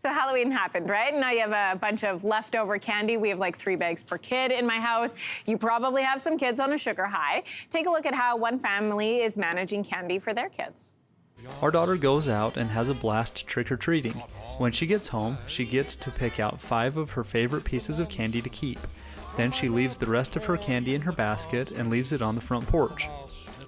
So Halloween happened, right? Now you have a bunch of leftover candy. We have like 3 bags per kid in my house. You probably have some kids on a sugar high. Take a look at how one family is managing candy for their kids. Our daughter goes out and has a blast trick-or-treating. When she gets home, she gets to pick out 5 of her favorite pieces of candy to keep. Then she leaves the rest of her candy in her basket and leaves it on the front porch.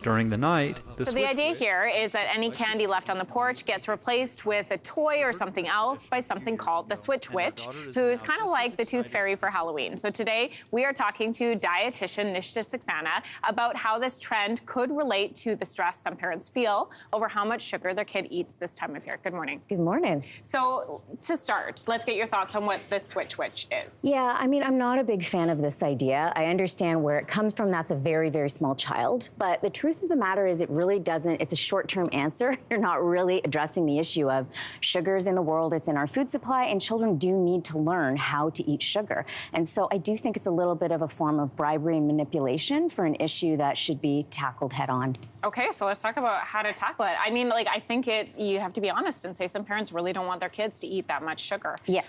During the night, the idea here is that any candy left on the porch gets replaced with a toy or something else by something called the Switch Witch, who's kind of like the Tooth Fairy for Halloween. So today we are talking to dietitian Nishta Saxena about how this trend could relate to the stress some parents feel over how much sugar their kid eats this time of year. Good morning. Good morning. So to start, let's get your thoughts on what the Switch Witch is. Yeah, I mean, I'm not a big fan of this idea. I understand where it comes from. That's a very, very small child. But the truth of the matter is it really doesn't, it's a short-term answer. You're not really addressing the issue of sugars in the world. It's in our food supply, and children do need to learn how to eat sugar. And so I do think it's a little bit of a form of bribery and manipulation for an issue that should be tackled head-on. Okay, so let's talk about how to tackle it. I mean, like, I think you have to be honest and say some parents really don't want their kids to eat that much sugar. Yeah.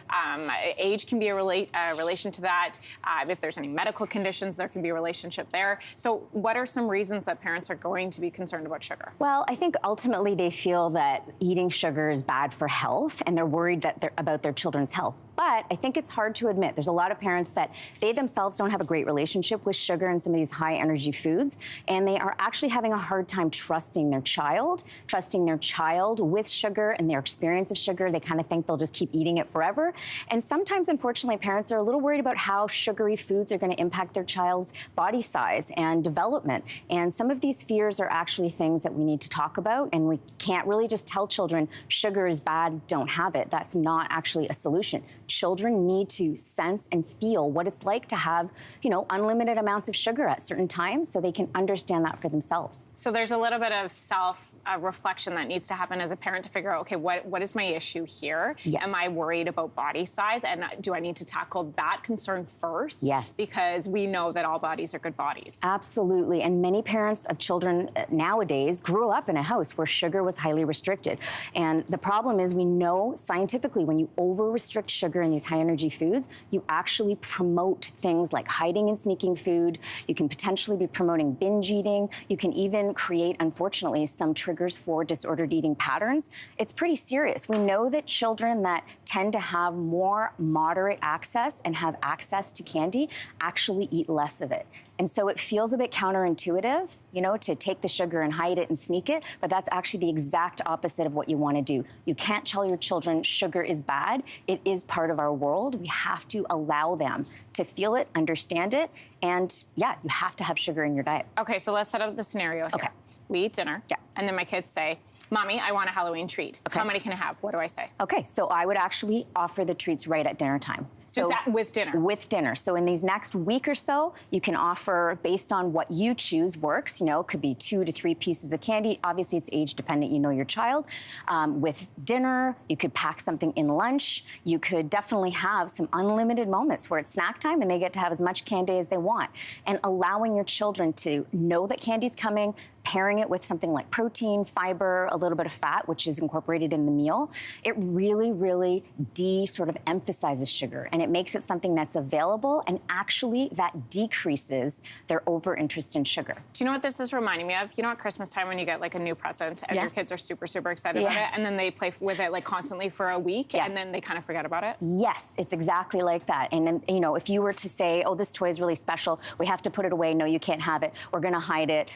Age can be a relation to that. If there's any medical conditions, there can be a relationship there. So what are some reasons that parents are going to be concerned about sugar? Well, I think ultimately they feel that eating sugar is bad for health, and they're worried that about their children's health. But I think it's hard to admit. There's a lot of parents that they themselves don't have a great relationship with sugar and some of these high-energy foods, and they are actually having a hard time trusting their child with sugar and their experience of sugar. They kind of think they'll just keep eating it forever. And sometimes, unfortunately, parents are a little worried about how sugary foods are going to impact their child's body size and development. And some of these fears are actually things that we need to talk about, and we can't really just tell children sugar is bad, don't have it. That's not actually a solution. Children need to sense and feel what it's like to have, unlimited amounts of sugar at certain times so they can understand that for themselves. So there's a little bit of self-reflection that needs to happen as a parent to figure out, okay, what is my issue here? Yes. Am I worried about body size? And do I need to tackle that concern first? Yes. Because we know that all bodies are good bodies. Absolutely. And many parents of children nowadays grew up in a house where sugar was highly restricted. And the problem is we know scientifically when you over-restrict sugar in these high-energy foods, you actually promote things like hiding and sneaking food. You can potentially be promoting binge eating. You can even create, unfortunately, some triggers for disordered eating patterns. It's pretty serious. We know that children that tend to have more moderate access and have access to candy actually eat less of it. And so it feels a bit counterintuitive, to take the sugar and hide it and sneak it, but that's actually the exact opposite of what you want to do. You can't tell your children sugar is bad. It is part of our world. We have to allow them to feel it, understand it, and yeah, you have to have sugar in your diet. Okay, so let's set up the scenario here. Okay. We eat dinner, yeah, and then my kids say, Mommy, I want a Halloween treat. Okay. How many can I have? What do I say? Okay, so I would actually offer the treats right at dinner time. Just with dinner? With dinner. So in these next week or so, you can offer, based on what you choose works, it could be 2 to 3 pieces of candy. Obviously, it's age dependent, your child. With dinner, you could pack something in lunch. You could definitely have some unlimited moments where it's snack time and they get to have as much candy as they want. And allowing your children to know that candy's coming, pairing it with something like protein, fiber, a little bit of fat, which is incorporated in the meal, it really, really sort of emphasizes sugar, and it makes it something that's available, and actually that decreases their over-interest in sugar. Do you know what this is reminding me of? At Christmas time when you get like a new present and your kids are super, super excited about it, and then they play with it like constantly for a week, and then they kind of forget about it? Yes, it's exactly like that. And then, if you were to say, oh, this toy is really special, we have to put it away, no, you can't have it, we're gonna hide it,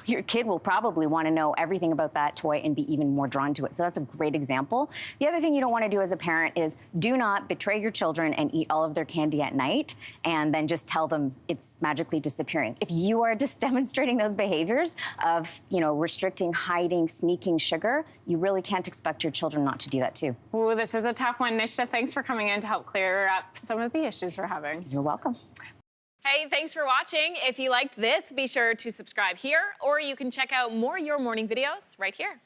your kid will probably want to know everything about that toy and be even more drawn to it. So that's a great example. The other thing you don't want to do as a parent is do not betray your children and eat all of their candy at night and then just tell them it's magically disappearing. If you are just demonstrating those behaviors of, restricting, hiding, sneaking sugar, you really can't expect your children not to do that too. Ooh, this is a tough one. Nishta, thanks for coming in to help clear up some of the issues we're having. You're welcome. Hey, thanks for watching. If you liked this, be sure to subscribe here, or you can check out more Your Morning videos right here.